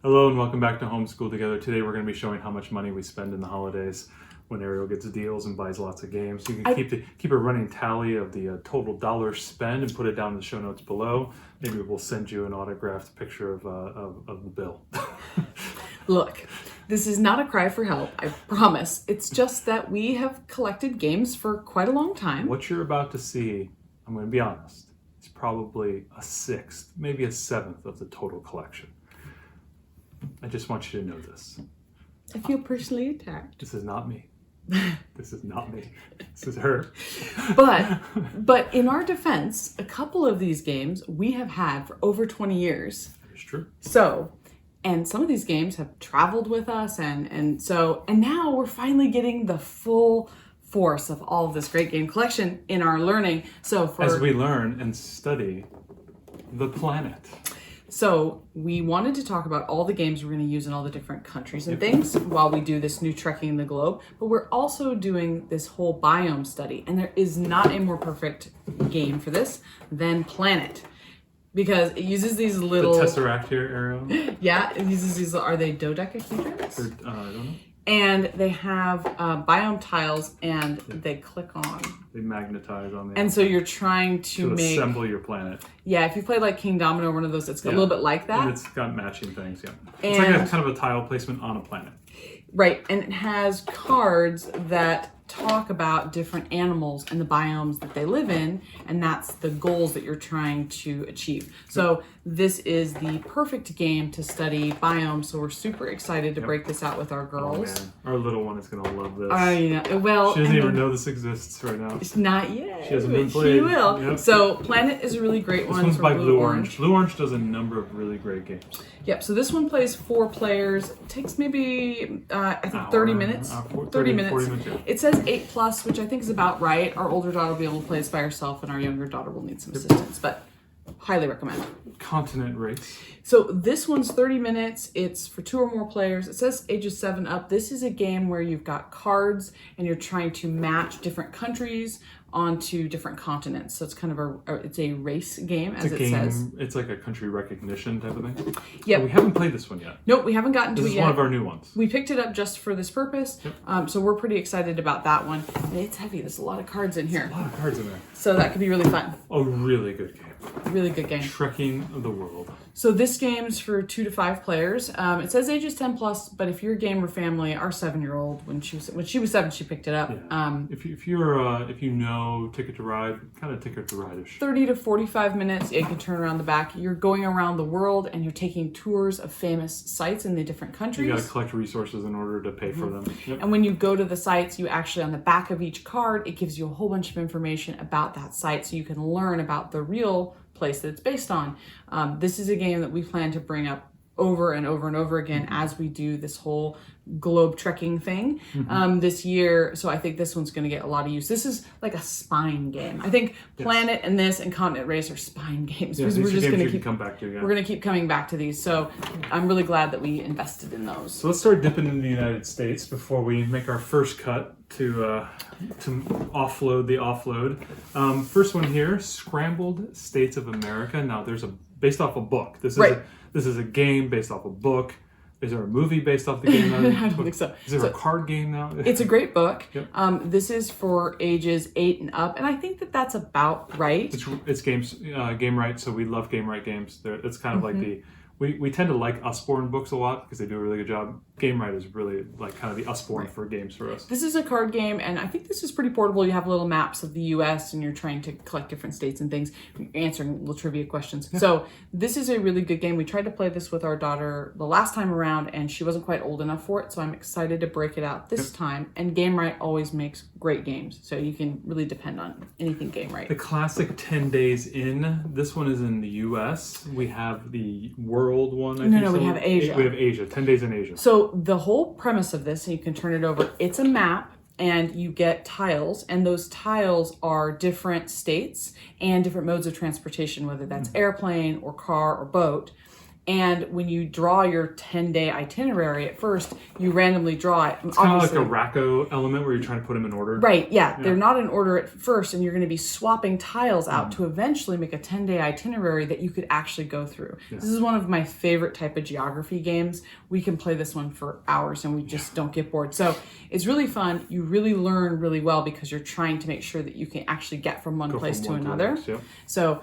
Hello and welcome back to Homeschool Together. Today we're going to be showing how much money we spend in the holidays when Ariel gets deals and buys lots of games. You can keep a running tally of the total dollars spent and put it down in the show notes below. Maybe we'll send you an autographed picture of the bill. Look, this is not a cry for help, I promise. It's just that we have collected games for quite a long time. What you're about to see, I'm going to be honest, it's probably a sixth, maybe a seventh of the total collection. I just want you to know this. I feel personally attacked. This is not me. This is not me. This is her. But in our defense, a couple of these games we have had for over 20 years. That is true. And some of these games have traveled with us, and now we're finally getting the full force of all of this great game collection in our learning. As we learn and study the planet. So we wanted to talk about all the games we're going to use in all the different countries and things while we do this new Trekking the Globe. But we're also doing this whole biome study. And there is not a more perfect game for this than Planet. Because it uses these little... The Tesseract here, Ariel? Yeah, it uses these... Are they dodecahedrons? I don't know. And they have biome tiles, and they click on. They magnetize on the. And so you're trying to assemble your planet. Yeah, if you played like King Domino, one of those, it's a little bit like that. And it's got matching things. Yeah, it's like a kind of a tile placement on a planet. Right, and it has cards that talk about different animals and the biomes that they live in, and that's the goals that you're trying to achieve. So this is the perfect game to study biomes, so we're super excited to break this out with our girls. Oh, man. Our little one is going to love this. Well, she doesn't even know this exists right now. It's not yet. She hasn't been played. She will. Yep. So Planet is a really great one. This one's by Blue Orange. Blue Orange does a number of really great games. Yep, so this one plays 4 players. It takes maybe, I think 30 minutes. 30 minutes. 40 minutes, yeah. It says 8+, which I think is about right. Our older daughter will be able to play this by herself, and our younger daughter will need some assistance, but highly recommend. Continent race. So this one's 30 minutes. It's for 2 or more players. It says ages 7 up. This is a game where you've got cards, and you're trying to match different countries onto different continents. So it's kind of it's a race game, as it says. It's like a country recognition type of thing. Yeah, we haven't played this one yet. Nope, we haven't gotten to it yet. This is one of our new ones. We picked it up just for this purpose, so we're pretty excited about that one. And it's heavy. There's a lot of cards in here. A lot of cards in there. So that could be really fun. A really good game. Really good game. Trekking the world. So this game's for 2 to 5 players. It says ages 10+, but if you're a gamer family, our 7-year-old, when she was 7, she picked it up. Yeah. If you know Ticket to Ride, kind of Ticket to Ride-ish. 30 to 45 minutes. You can turn around the back. You're going around the world and you're taking tours of famous sites in the different countries. You got to collect resources in order to pay for them. Yep. And when you go to the sites, you actually on the back of each card, it gives you a whole bunch of information about that site, so you can learn about the real place that it's based on. This is a game that we plan to bring up over and over and over again as we do this whole globe trekking thing this year. So I think this one's going to get a lot of use. This is like a spine game. I think Planet and this and Continent Race are spine games. Yeah, we're just going to keep come back to. Yeah. We're going to keep coming back to these. So I'm really glad that we invested in those. So let's start dipping into the United States before we make our first cut to offload the offload. First one here, Scrambled States of America. Now there's based off a book. This is a game based off a book. Is there a movie based off the game? I don't think so. Is there a card game now? It's a great book. Yep. This is for ages 8 and up, and I think that's about right. It's games, Game Right, so we love Game Right games. It's kind of like we tend to like Usborne books a lot because they do a really good job. Game Right is really like kind of the Usborne for games for us. This is a card game, and I think this is pretty portable. You have little maps of the U.S., and you're trying to collect different states and things, answering little trivia questions. Yeah. So this is a really good game. We tried to play this with our daughter the last time around, and she wasn't quite old enough for it, so I'm excited to break it out this time. And Game Right always makes great games, so you can really depend on anything Game Right. The classic 10 Days In. This one is in the U.S. We have the world one. We have Asia. We have Asia. 10 Days in Asia. So the whole premise of this, and you can turn it over, it's a map, and you get tiles, and those tiles are different states and different modes of transportation, whether that's airplane or car or boat. And when you draw your 10-day itinerary at first, you randomly draw it. It's kind of like a Racco element where you're trying to put them in order. Right, yeah. They're not in order at first, and you're going to be swapping tiles out to eventually make a 10-day itinerary that you could actually go through. Yeah. This is one of my favorite type of geography games. We can play this one for hours, and we just don't get bored. So it's really fun. You really learn really well because you're trying to make sure that you can actually get from one place to another. So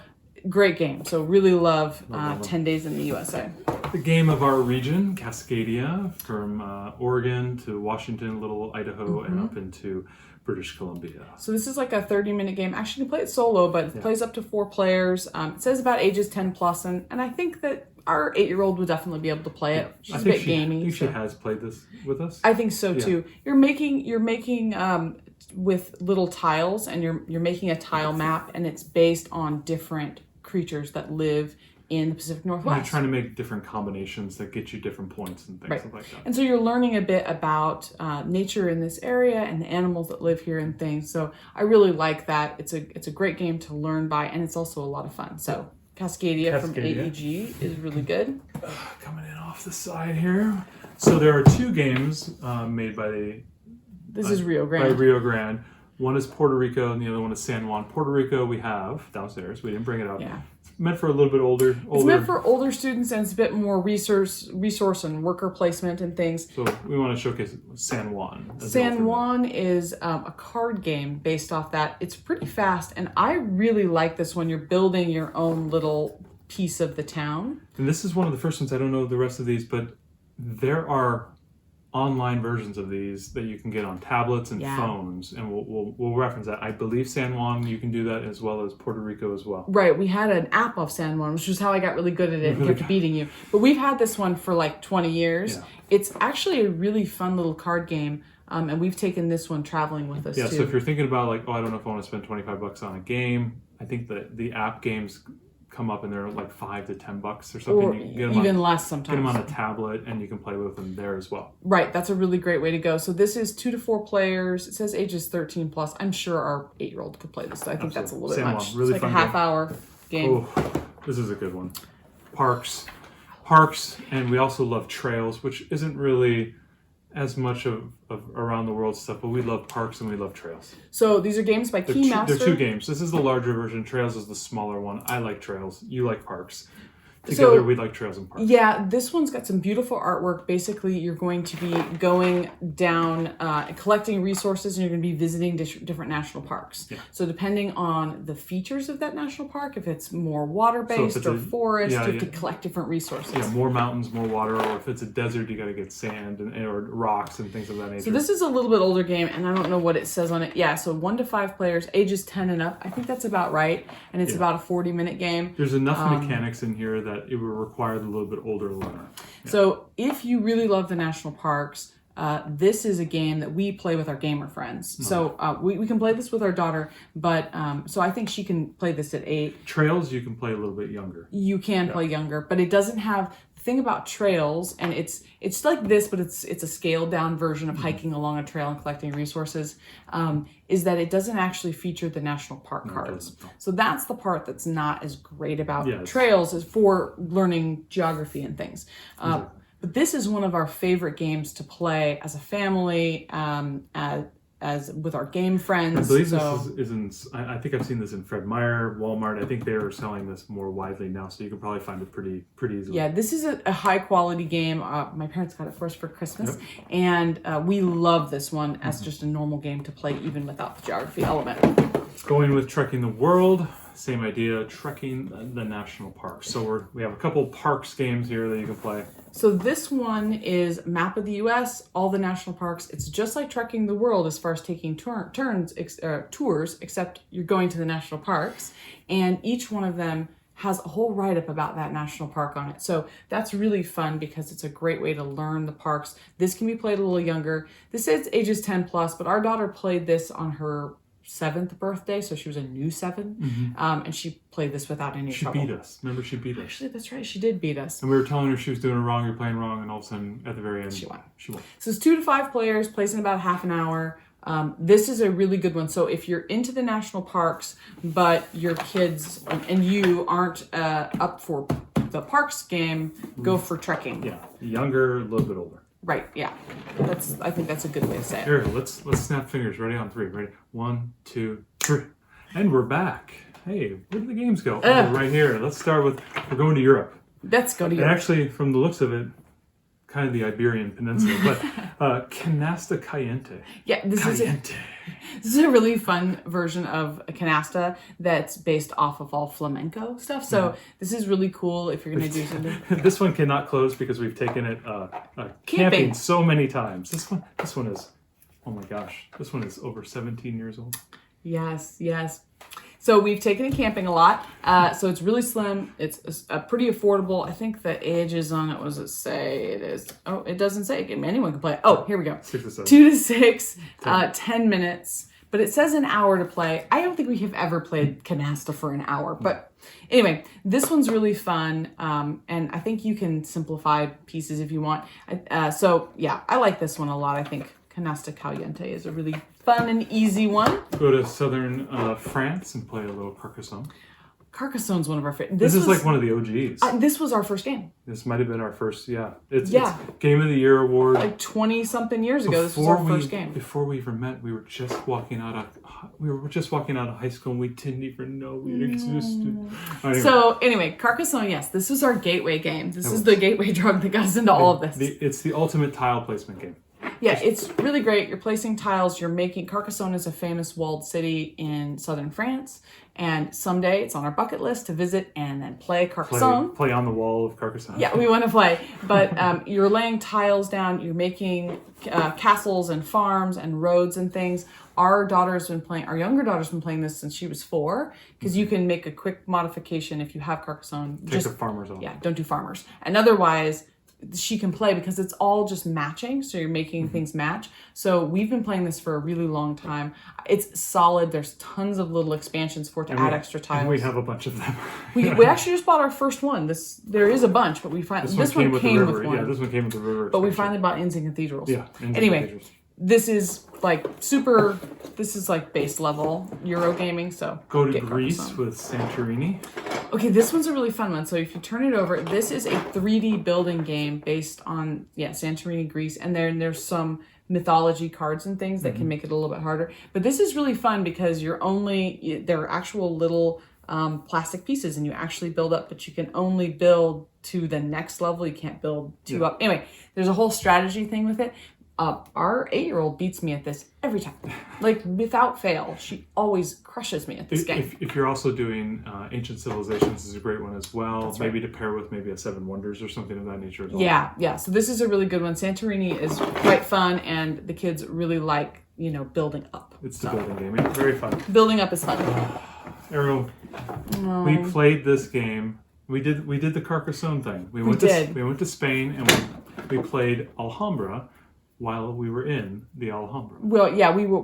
great game. So really love 10 Days in the USA. The game of our region, Cascadia, from Oregon to Washington, Little Idaho, and up into British Columbia. So this is like a 30-minute game. Actually, you can play it solo, but it plays up to 4 players. It says about ages 10 plus, and I think that our 8-year-old would definitely be able to play it. She's a bit gamey. I think she has played this with us. I think so too. You're making with little tiles, and you're making a tile map, and it's based on different creatures that live in the Pacific Northwest. You're trying to make different combinations that get you different points and things like that. And so you're learning a bit about nature in this area and the animals that live here and things. So I really like that. It's a great game to learn by, and it's also a lot of fun. So Cascadia from AEG is really good. Coming in off the side here. So there are 2 games made by This is Rio Grande. By Rio Grande. One is Puerto Rico and the other one is San Juan. Puerto Rico we have downstairs. We didn't bring it up. Yeah. It's meant for a little bit older. It's meant for older students, and it's a bit more resource and worker placement and things. So we want to showcase San Juan. San Juan is a card game based off that. It's pretty fast, and I really like this one. You're building your own little piece of the town. And this is one of the first ones. I don't know the rest of these, but there are online versions of these that you can get on tablets and phones, and we'll reference that. I believe San Juan, you can do that, as well as Puerto Rico as well. Right, we had an app of San Juan, which is how I got really good at it and kept beating you. But we've had this one for like 20 years. Yeah. It's actually a really fun little card game, and we've taken this one traveling with us too. So if you're thinking about like, I don't know if I want to spend $25 on a game, I think that the app games come up and they're like $5 to $10 or something. Or you can get them even less sometimes. Get them on a tablet and you can play with them there as well. Right, that's a really great way to go. So this is 2 to 4 players. It says ages 13 plus. I'm sure our 8-year-old could play this. So I think that's a little bit much. Really it's like a half-hour game. Oh, this is a good one. Parks, and we also love trails, which isn't really as much of around the world stuff, but we love parks and we love trails. So these are games by Keymaster. They're 2 games. This is the larger version. Trails is the smaller one. I like trails. You like parks. Together, we like trails and parks. Yeah, this one's got some beautiful artwork. Basically, you're going to be going down, collecting resources, and you're going to be visiting different national parks. Yeah. So depending on the features of that national park, if it's more water-based or forest, you have to collect different resources. Yeah, more mountains, more water, or if it's a desert, you got to get sand or rocks and things of that nature. So this is a little bit older game, and I don't know what it says on it. Yeah, so 1 to 5 players, ages 10 and up. I think that's about right, and it's about a 40-minute game. There's enough mechanics in here that it will require the little bit older learner. Yeah. So if you really love the national parks, this is a game that we play with our gamer friends. Mm-hmm. So we can play this with our daughter, but so I think she can play this at 8. Trails, you can play a little bit younger. You can play younger, but it doesn't have the thing about trails, and it's like this, but it's a scaled down version of hiking along a trail and collecting resources, is that it doesn't actually feature the national park cards. So that's the part that's not as great about trails as for learning geography and things. But this is one of our favorite games to play as a family, as with our game friends. I believe this is in, I think I've seen this in Fred Meyer, Walmart. I think they are selling this more widely now, so you can probably find it pretty easily. Yeah, this is a high quality game. My parents got it for us for Christmas, and we love this one as just a normal game to play even without the geography element. Going with Trekking the World, same idea, trekking the national parks. So we have a couple parks games here that you can play. So this one is map of the U.S., all the national parks. It's just like Trekking the World as far as taking tours, except you're going to the national parks, and each one of them has a whole write-up about that national park on it. So that's really fun because it's a great way to learn the parks. This can be played a little younger. This is ages 10 plus, but our daughter played this on her 7th birthday, so she was a new 7, and she played this without any trouble. She beat us. Remember, she beat us. Actually, that's right. She did beat us. And we were telling her she was doing it wrong, you're playing wrong, and all of a sudden, at the very end, she won. So it's 2 to 5 players, plays in about half an hour. This is a really good one. So if you're into the national parks, but your kids and you aren't up for the parks game, go for trekking. Yeah, younger, a little bit older. Right. Yeah. I think that's a good way to say it. Here, let's snap fingers. Ready on 3. Ready? 1, 2, 3, and we're back. Hey, where did the games go? Oh, right here. Let's start with. We're going to Europe. Let's go to And Europe. actually, from the looks of it, kind of the Iberian Peninsula, but Canasta Caliente. Yeah, this is a really fun version of a canasta that's based off of all flamenco stuff. So this is really cool if you're going to do something. This one cannot close because we've taken it camping so many times. This one is, oh my gosh, this one is over 17 years old. Yes, yes. So we've taken it camping a lot. So it's really slim. It's pretty affordable. I think the ages on it, what does it say? It is, oh, it doesn't say. Anyone can play it. Oh, here we go. 6 to 7. 2 to 6, 10 minutes. But it says an hour to play. I don't think we have ever played canasta for an hour. But anyway, this one's really fun. And I think you can simplify pieces if you want. So yeah, I like this one a lot. I think Canasta Caliente is a really fun and easy one. Go to southern France and play a little Carcassonne. Carcassonne's one of our favorites. This is like one of the OGs. This was our first game. This might have been our first, It's Game of the Year award. Like 20-something years ago, this was our first game. Before we even met, we were just walking out of high school and we didn't even know we existed. Anyway. So anyway, Carcassonne, yes, this was our gateway game. This is the gateway drug that got us into all of this. It's the ultimate tile placement game. Yeah, it's really great. You're placing tiles. You're making... Carcassonne is a famous walled city in southern France. And someday it's on our bucket list to visit and then play Carcassonne. Play on the wall of Carcassonne. Yeah, we want to play. But you're laying tiles down. You're making castles and farms and roads and things. Our younger daughter's been playing this since she was 4. Because you can make a quick modification if you have Carcassonne. Take the farmers off. Yeah, don't do farmers. And otherwise... she can play because it's all just matching, so you're making things match. So we've been playing this for a really long time. It's solid. There's tons of little expansions for it to add extra tiles. And we have a bunch of them. we actually just bought our first one. There is a bunch, but this one came with one. Yeah, this one came with the river. But we finally bought Inns and Cathedrals. Yeah. Anyway, this is like super. This is like base level Euro gaming. So go to Greece with Santorini. Okay, this one's a really fun one. So if you turn it over, this is a 3D building game based on, Santorini, Greece. And there's some mythology cards and things that can make it a little bit harder. But this is really fun because there are actual little plastic pieces and you actually build up, but you can only build to the next level. You can't build 2 up. Anyway, there's a whole strategy thing with it. Our 8-year-old beats me at this every time. Like, without fail. She always crushes me at this game. If you're also doing Ancient Civilizations, this is a great one as well. That's maybe to pair with maybe a 7 Wonders or something of that nature as well. Yeah. So this is a really good one. Santorini is quite fun, and the kids really like, building up. It's the building game. It's very fun. Building up is fun. Ariel, we played this game. We did the Carcassonne thing. We went to Spain and we played Alhambra. While we were in the Alhambra. Well, yeah, we were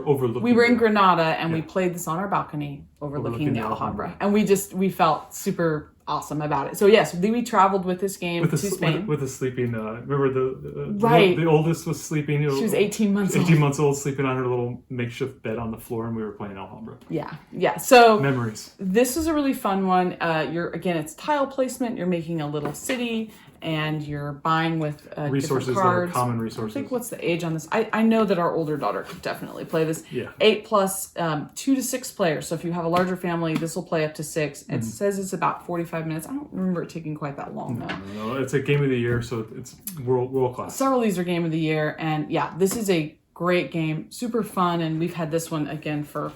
overlooking. We were in Granada, and we played this on our balcony, overlooking the Alhambra, and we felt super awesome about it. So yes, we traveled with this game to Spain with a sleeping. Remember the oldest was sleeping. She was 18 months. 18 months old, sleeping on her little makeshift bed on the floor, and we were playing Alhambra. Yeah. So memories. This is a really fun one. It's tile placement. You're making a little city. And you're buying with resources different cards. that are common resources. I think what's the age on this? I know that our older daughter could definitely play this. Yeah. 8 plus 2 to 6 players. So if you have a larger family, this will play up to 6. It says it's about 45 minutes. I don't remember it taking quite that long though. No, it's a game of the year, so it's world class. Several of these are game of the year, and this is a great game, super fun, and we've had this one again for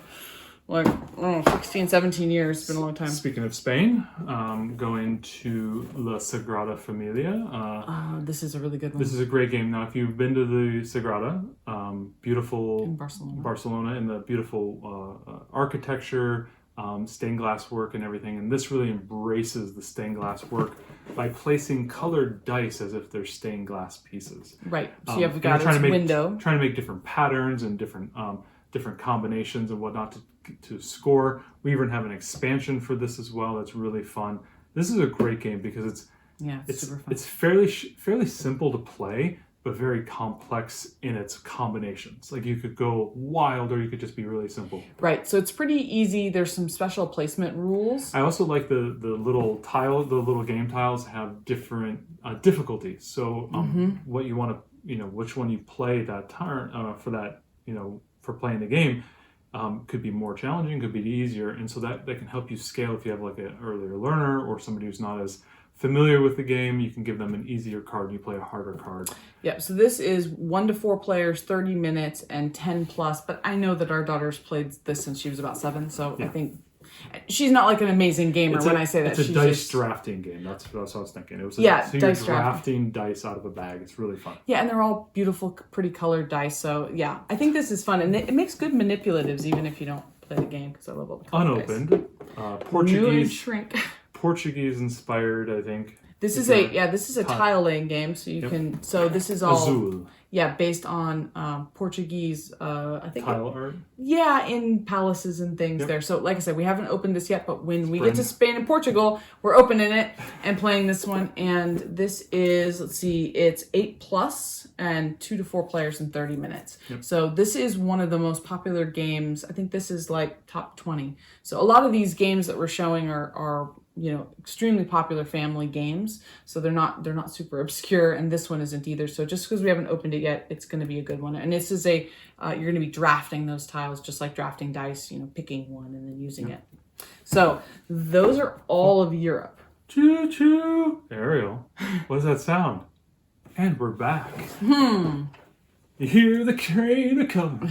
16, 17 years. It's been a long time. Speaking of Spain, going to La Sagrada Familia. This is a really good one. This is a great game. Now, if you've been to the Sagrada, beautiful in Barcelona, and the beautiful architecture, stained glass work and everything, and this really embraces the stained glass work by placing colored dice as if they're stained glass pieces. Right. So you've got this window. Trying to make different patterns and different combinations and whatnot to score. We even have an expansion for this as well. That's really fun. This is a great game because it's super fun. It's fairly simple to play, but very complex in its combinations. Like you could go wild or you could just be really simple. Right. So it's pretty easy. There's some special placement rules. I also like the little game tiles have different difficulties. So what you want to, which one you play that turn for that, for playing the game could be more challenging, could be easier. And so that can help you scale if you have like an earlier learner or somebody who's not as familiar with the game. You can give them an easier card and you play a harder card. Yeah, so this is 1 to 4 players, 30 minutes, and 10 plus. But I know that our daughter's played this since she was about 7, so I think she's not like an amazing gamer when I say that. It's a dice drafting game. That's what I was thinking. It was so you're drafting dice out of a bag. It's really fun. Yeah, and they're all beautiful, pretty colored dice. So yeah, I think this is fun, and it makes good manipulatives even if you don't play the game because I love all the colored unopened dice. Portuguese. New and shrink. Portuguese inspired, I think. This is a tile laying game, so you can. So this is all Azul. Based on Portuguese. I think tile art. Yeah, in palaces and things there. So like I said, we haven't opened this yet, but when we get to Spain and Portugal, we're opening it and playing this one. And this is, let's see, it's 8 plus and 2 to 4 players in 30 minutes. So this is one of the most popular games. I think this is like top 20. So a lot of these games that we're showing are extremely popular family games. So they're not super obscure, and this one isn't either. So just because we haven't opened it yet, it's going to be a good one. And this is you're going to be drafting those tiles just like drafting dice, picking one and then using it. So those are all of Europe. Choo choo. Ariel, what does that sound? And we're back. You hear the train coming.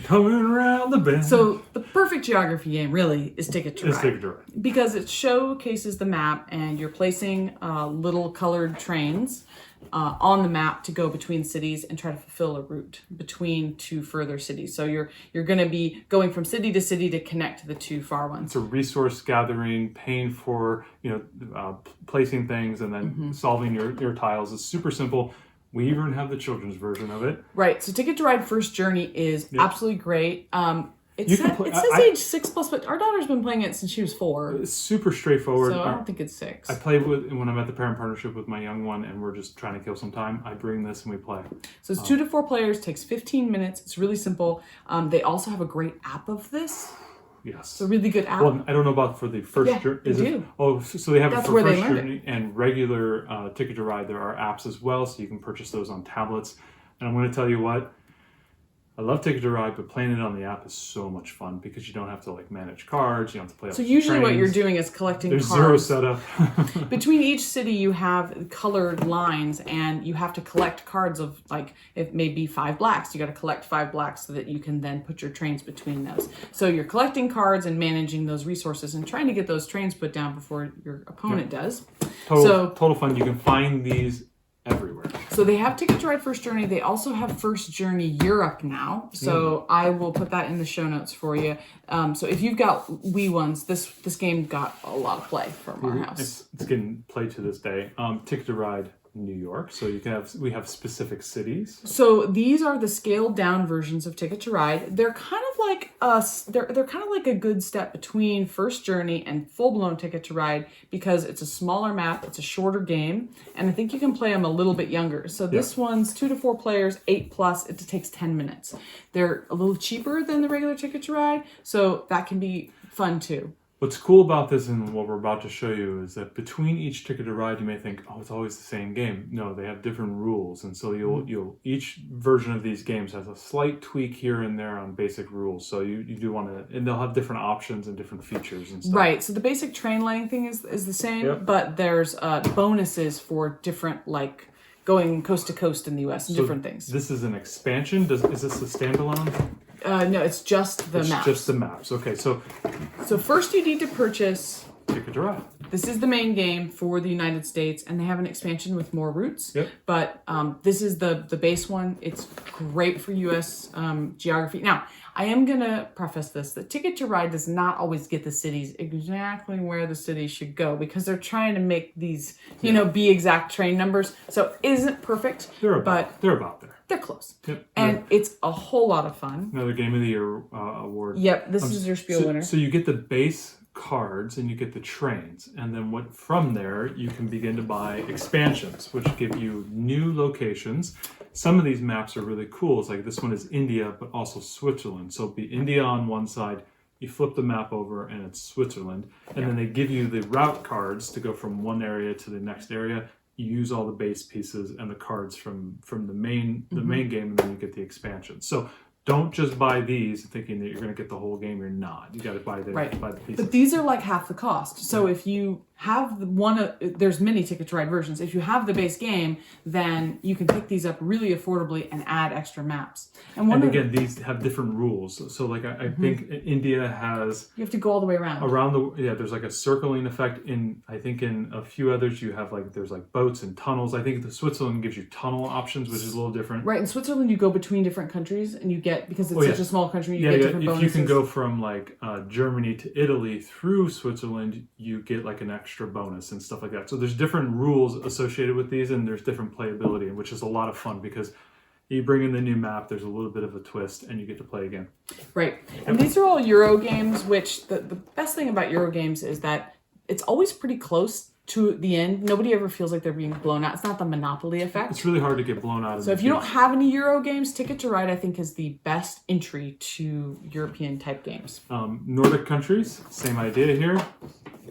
Coming around the bend. So the perfect geography game really is Ticket to Ride. Ticket to Ride. Because it showcases the map and you're placing little colored trains on the map to go between cities and try to fulfill a route between 2 further cities. So you're going to be going from city to city to connect to the 2 far ones. It's a resource gathering, paying for, placing things and then solving your tiles. It's super simple. We even have the children's version of it. Right. So Ticket to Ride First Journey is absolutely great. It says age 6 plus, but our daughter's been playing it since she was 4. It's super straightforward. So I don't think it's 6. I play when I'm at the parent partnership with my young one and we're just trying to kill some time. I bring this and we play. So it's 2 to 4 players, takes 15 minutes. It's really simple. They also have a great app of this. Yes. It's a really good app. Well, I don't know about for the first journey. They do. So they have it for first journey it. and regular Ticket to Ride. There are apps as well, so you can purchase those on tablets. And I'm going to tell you what, I love Ticket to Ride, but playing it on the app is so much fun because you don't have to manage cards. You don't have to play. So usually what you're doing is collecting cards. There's zero setup. Between each city you have colored lines and you have to collect cards of it may be 5 blacks. You got to collect 5 blacks so that you can then put your trains between those. So you're collecting cards and managing those resources and trying to get those trains put down before your opponent does. Total fun. You can find these everywhere. So they have Ticket to Ride First Journey. They also have First Journey Europe now. So I will put that in the show notes for you. So if you've got wee ones, this game got a lot of play from our house. It's getting played to this day. Ticket to Ride New York. So we have specific cities. So these are the scaled down versions of Ticket to Ride. They're kind of like they're kind of like a good step between First Journey and full blown Ticket to Ride because it's a smaller map, it's a shorter game, and I think you can play them a little bit younger. So this one's 2 to 4 players, 8 plus. It takes 10 minutes. They're a little cheaper than the regular Ticket to Ride, so that can be fun too. What's cool about this and what we're about to show you is that between each Ticket to Ride, you may think, oh, it's always the same game. No, they have different rules. And so each version of these games has a slight tweak here and there on basic rules. So you do want to, and they'll have different options and different features and stuff. Right. So the basic train laying thing is the same, but there's bonuses for different, going coast to coast in the U.S. and different things. This is an expansion. Is this a standalone? No, it's just the maps. Just the maps. Okay, so first you need to purchase Ticket to Ride. This is the main game for the United States, and they have an expansion with more routes. Yep. But this is the base one. It's great for U.S. Geography. Now, I am going to preface this. The Ticket to Ride does not always get the cities exactly where the city should go because they're trying to make these, be exact train numbers. So it isn't perfect. They're about there. They're close. Yep. And it's a whole lot of fun. Another Game of the Year award. Yep, this is your spiel winner. So you get the base cards and you get the trains, and then from there you can begin to buy expansions, which give you new locations. Some of these maps are really cool. It's like this one is India, but also Switzerland. So it'll be India on one side. You flip the map over and it's Switzerland, and then they give you the route cards to go from one area to the next area. You use all the base pieces and the cards from the main game, and then you get the expansion. So don't just buy these thinking that you're going to get the whole game. You're not. You got to buy the pieces. But these are like half the cost. So if you have there's many Ticket to Ride versions. If you have the base game, then you can pick these up really affordably and add extra maps. And again, these have different rules. So like I think India has, you have to go all the way around. There's like a circling effect. I think in a few others you have there's boats and tunnels. I think the Switzerland gives you tunnel options, which is a little different. Right, in Switzerland you go between different countries and you get, because it's such a small country, you get different bonuses. If you can go from Germany to Italy through Switzerland, you get an extra bonus and stuff like that. So there's different rules associated with these, and there's different playability, which is a lot of fun because you bring in the new map, there's a little bit of a twist, and you get to play again. Right. And these are all Euro games, which the best thing about Euro games is that it's always pretty close to the end. Nobody ever feels like they're being blown out. It's not the Monopoly effect. It's really hard to get blown out. So if you don't have any Euro games, Ticket to Ride, I think, is the best entry to European type games. Nordic countries, same idea here.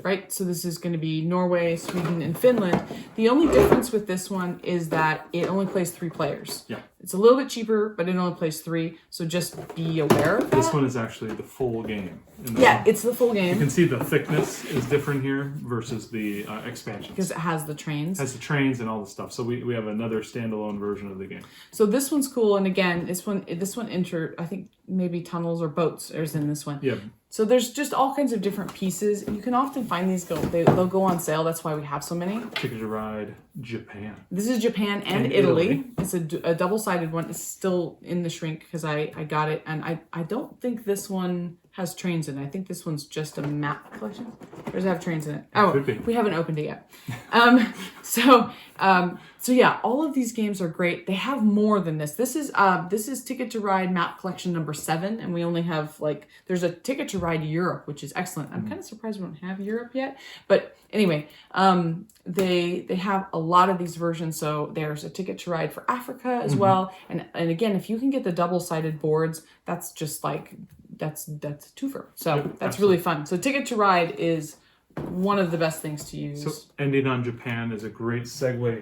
Right, so this is going to be Norway, Sweden, and Finland. The only difference with this one is that it only plays 3 players. Yeah. It's a little bit cheaper, but it only plays 3, so just be aware of that. This one is actually the full game. It's the full game. You can see the thickness is different here versus the expansions. Because it has the trains. It has the trains and all the stuff. So we have another standalone version of the game. So this one's cool, and again, this one I think maybe tunnels or boats is in this one. Yeah. So there's just all kinds of different pieces. You can often find these they'll go on sale. That's why we have so many. Ticket to Ride Japan. This is Japan and Italy. It's a double-sided one. It's still in the shrink because I got it. And I don't think this one has trains in it. I think this one's just a map collection. Or does it have trains in it? Oh, we haven't opened it yet. So yeah, all of these games are great. They have more than this. This is Ticket to Ride map collection number 7, and we only have there's a Ticket to Ride Europe, which is excellent. I'm kind of surprised we don't have Europe yet, but anyway, they have a lot of these versions. So there's a Ticket to Ride for Africa as well, and again, if you can get the double-sided boards, that's just that's a twofer. So that's really fun. So Ticket to Ride is one of the best things to use. So ending on Japan is a great segue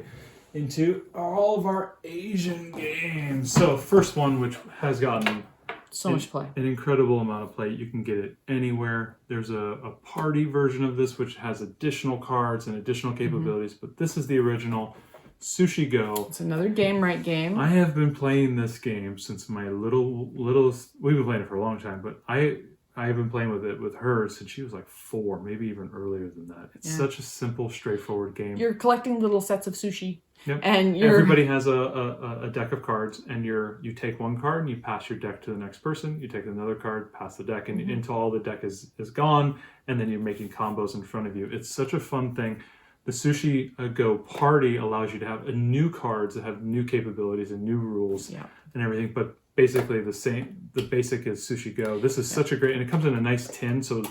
into all of our Asian games. So first one, which has gotten so much play, an incredible amount of play. You can get it anywhere. There's a party version of this, which has additional cards and additional capabilities, but this is the original Sushi Go. It's another game right game. I have been playing this game since my littlest. We've been playing it for a long time, but I have been playing with it with her since she was 4, maybe even earlier than that. It's such a simple, straightforward game. You're collecting little sets of sushi. Yep. And everybody has a deck of cards, and you take one card and you pass your deck to the next person. You take another card, pass the deck, and until all the deck is gone, and then you're making combos in front of you. It's such a fun thing. The Sushi Go party allows you to have new cards that have new capabilities and new rules and everything, but basically the basic is Sushi Go. This is such a great, and it comes in a nice tin, so it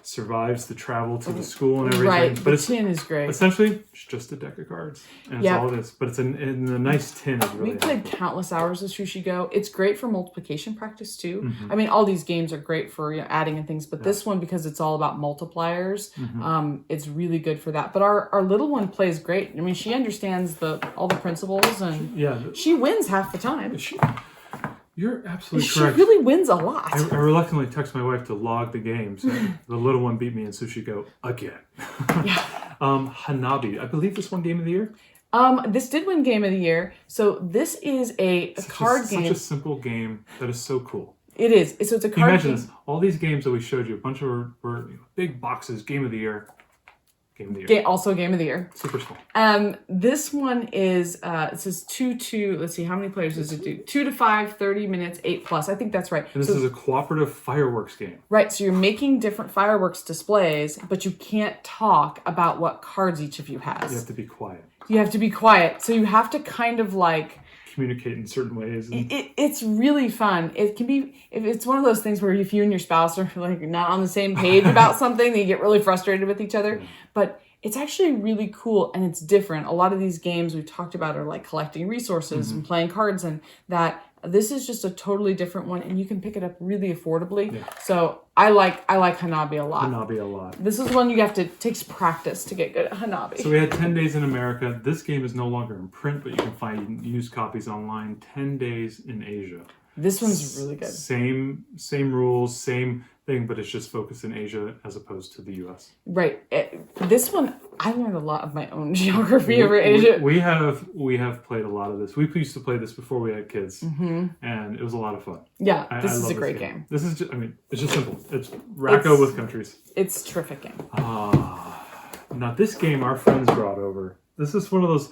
survives the travel to the school and everything. Right, but the tin is great. Essentially, it's just a deck of cards, and it's all it is. But it's in a nice tin. We played countless hours of Sushi Go. It's great for multiplication practice too. I mean, all these games are great for adding and things, but this one, because it's all about multipliers, it's really good for that. But our little one plays great. I mean, she understands all the principles, and she wins half the time. You're absolutely correct. She really wins a lot. I reluctantly text my wife to log the games. The little one beat me in Sushi Go again. Hanabi. I believe this won Game of the Year. This did win Game of the Year. So this is a card game. Such a simple game that is so cool. It is. So it's a card game. Imagine this. All these games that we showed you, a bunch of were big boxes. Game of the Year. Game of the Year. Also Game of the Year. Super small. This one is, it says 2 to, let's see, how many players does it do? 2 to 5, 30 minutes, 8+. I think that's right. And this is a cooperative fireworks game. Right, so you're making different fireworks displays, but you can't talk about what cards each of you has. You have to be quiet. You have to be quiet. So you have to kind of communicate in certain ways. And It's really fun. It can be, if it's one of those things where if you and your spouse are like not on the same page about something, they get really frustrated with each other. But it's actually really cool and it's different. A lot of these games we've talked about are like collecting resources and playing cards, and that this is just a totally different one, and you can pick it up really affordably. Yeah. So I like Hanabi a lot. Hanabi a lot. This is one you have to takes practice to get good at Hanabi. So we had 10 days in America. This game is no longer in print, but you can find used copies online. 10 days in Asia. This one's really good. Same rules, same thing, but it's just focused in Asia as opposed to the U.S. Right. This one, I learned a lot of my own geography over Asia. We have played a lot of this. We used to play this before we had kids, and it was a lot of fun. Yeah, I this is love a great game. This is just, it's just simple. It's Racco with countries. It's a terrific game. Now this game our friends brought over. This is one of those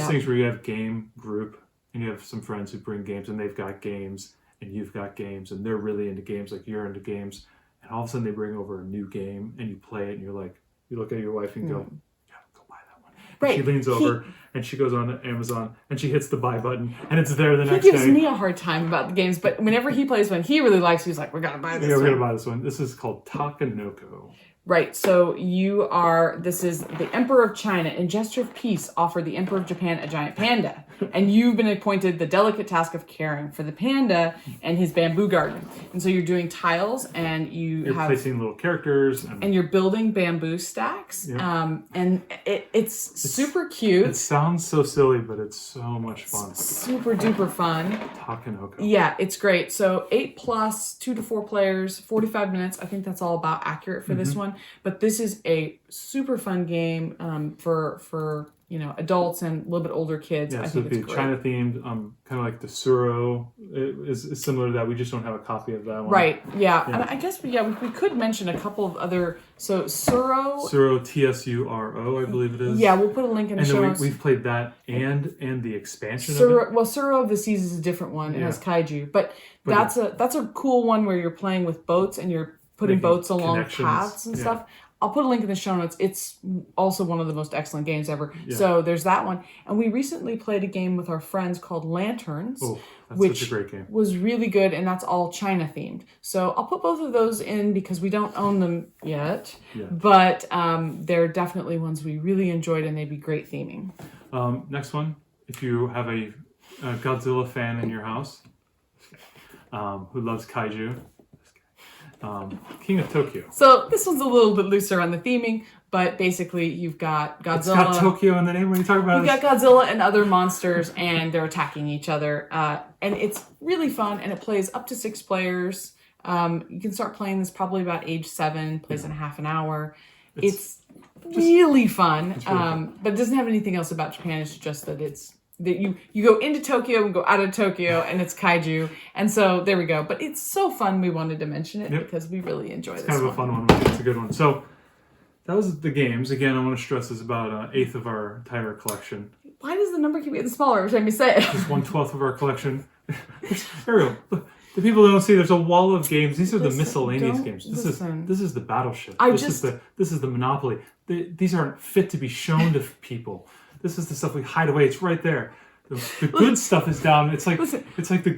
things where you have game group and you have some friends who bring games and they've got games and you've got games and they're really into games like you're into games, and all of a sudden they bring over a new game and you play it and you're like, you look at your wife and go, yeah, go buy that one. Right. She leans over and she goes on Amazon and she hits the buy button and it's there the next day. He gives me a hard time about the games, but whenever he plays one he really likes, he's like, we're gonna buy this one. Yeah, we're gonna buy this one. This is called Takanoko. Right, so this is the Emperor of China. In gesture of peace, offer the Emperor of Japan a giant panda. And you've been appointed the delicate task of caring for the panda and his bamboo garden. And so you're doing tiles and you're placing little characters. And you're building bamboo stacks. Yeah. And it's super cute. It sounds so silly, but it's so much fun. Super duper fun. Takanoko. Yeah, it's great. So 8+, 2 to 4 players, 45 minutes. I think that's all about accurate for this one. But this is a super fun game for adults and a little bit older kids. Yeah, I so think it's it'd be China themed, kind of like the Suro is similar to that. We just don't have a copy of that one. Right. Yeah. And I guess we could mention a couple of other. So Suro, Tsuro, I believe it is. Yeah, we'll put a link in the show notes. We've played that and the expansion Suro, of it. Well, Suro of the Seas is a different one. It has kaiju, but that's a cool one where you're playing with boats and you're putting boats along paths and stuff. I'll put a link in the show notes. It's also one of the most excellent games ever. Yeah. So there's that one. And we recently played a game with our friends called Lanterns, which such a great game. Was really good, and that's all China themed. So I'll put both of those in because we don't own them yet. Yeah. But they're definitely ones we really enjoyed, and they'd be great theming. Next one, if you have a Godzilla fan in your house who loves kaiju, King of Tokyo. So this one's a little bit looser on the theming, but basically you've got Godzilla. It's got Tokyo in the name when you talk about it. You've got Godzilla and other monsters, and they're attacking each other. And it's really fun, and it plays up to 6 players. You can start playing this probably about age 7, plays in half an hour. It's really fun, but it doesn't have anything else about Japan. It's just that you go into Tokyo and go out of Tokyo, and it's kaiju, and so there we go. But it's so fun, we wanted to mention it because we really enjoy this one. It's kind of a fun one. It's a good one. So that was the games. Again, I want to stress is about 1/8 of our entire collection. Why does the number keep getting smaller every time you say it? Just 1/12 of our collection. Ariel, look, the people don't see there's a wall of games. These are the miscellaneous games. This is the Battleship. This is the Monopoly. These aren't fit to be shown to people. This is the stuff we hide away. It's right there. The good stuff is down. It's like the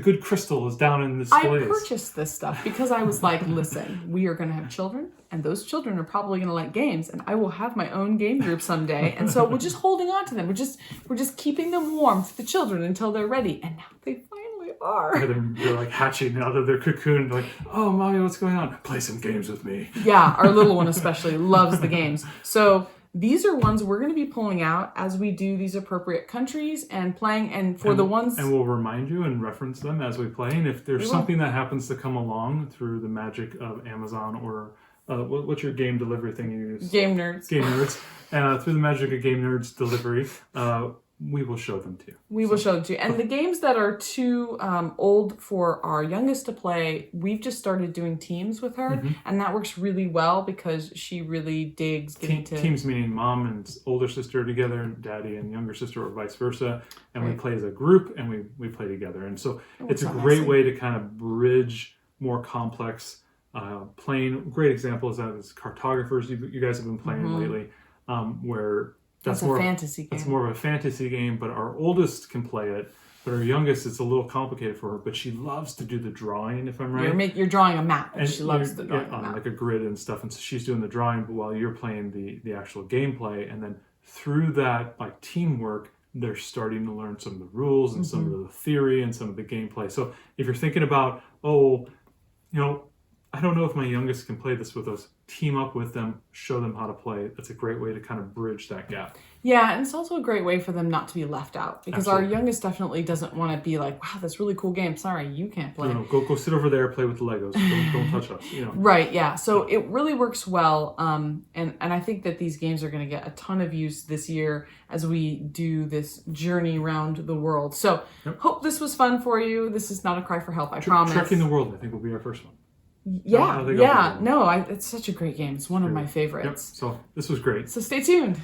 good crystal is down in the displays. I purchased this stuff because I was like, listen, we are going to have children, and those children are probably going to like games, and I will have my own game group someday. And so we're just holding on to them. We're just keeping them warm for the children until they're ready. And now they finally are. Yeah, they're like hatching out of their cocoon. They're like, oh, mommy, what's going on? Play some games with me. Yeah, our little one especially loves the games. So these are ones we're going to be pulling out as we do these appropriate countries and playing. And the ones... And we'll remind you and reference them as we play. And if there's something that happens to come along through the magic of Amazon or... what's your game delivery thing you use? Game Nerds. Game Nerds. Through the magic of Game Nerds delivery, we will show them to you. We will show them to you. And the games that are too old for our youngest to play, we've just started doing teams with her. Mm-hmm. And that works really well because she really digs getting to... Teams meaning mom and older sister together, and daddy and younger sister, or vice versa. And we play as a group, and we play together. And so it's a great way to kind of bridge more complex playing. Great example is that is cartographers you guys have been playing lately, where That's a fantasy game. That's more of a fantasy game, but our oldest can play it. But our youngest, it's a little complicated for her. But she loves to do the drawing, if I'm right. You're drawing a map, and she loves the drawing drawing on map. like a grid and stuff. And so she's doing the drawing, but while you're playing the actual gameplay. And then through that like teamwork, they're starting to learn some of the rules and some of the theory and some of the gameplay. So if you're thinking about, I don't know if my youngest can play this with us, team up with them, show them how to play. That's a great way to kind of bridge that gap. Yeah, and it's also a great way for them not to be left out, because our youngest definitely doesn't want to be like, wow, that's a really cool game. Sorry, you can't play. No, go sit over there, play with the Legos. Don't touch us. Right, yeah. So it really works well. And I think that these games are going to get a ton of use this year as we do this journey around the world. So hope this was fun for you. This is not a cry for help, I promise. Trekking the World, I think, will be our first one. Yeah. No, it's such a great game. It's one of my favorites. So this was great. So stay tuned.